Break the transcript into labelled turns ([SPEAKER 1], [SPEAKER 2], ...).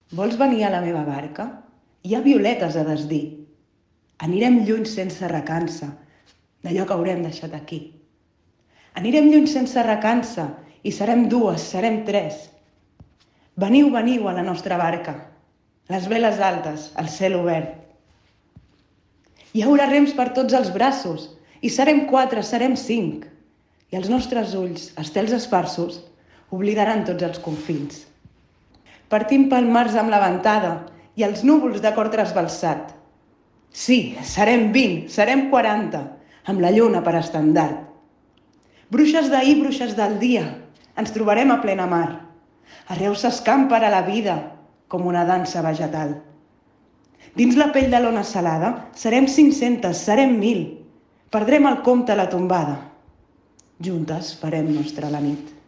[SPEAKER 1] Vols venir a la meva barca? Hi ha violetes a desdir. Anirem lluny sense recança d'allò que haurem deixat aquí. Anirem lluny sense recança i serem dues, serem tres. Veniu, veniu a la nostra barca. Les veles altes, el cel obert. Hi haurà rems per tots els braços i serem quatre, serem cinc. I els nostres ulls, estels esparsos, oblidaran tots els confins. Partim pel març amb la ventada i els núvols de cor trasbalsat. Sí, serem 20, serem 40, amb la lluna per estendard. Bruixes d'ahir, bruixes del dia, ens trobarem a plena mar. Arreu s'escampa a la vida com una dansa vegetal. Dins la pell de l'ona salada serem 500, serem 1.000. Perdrem el compte a la tombada. Juntes farem nostra la nit.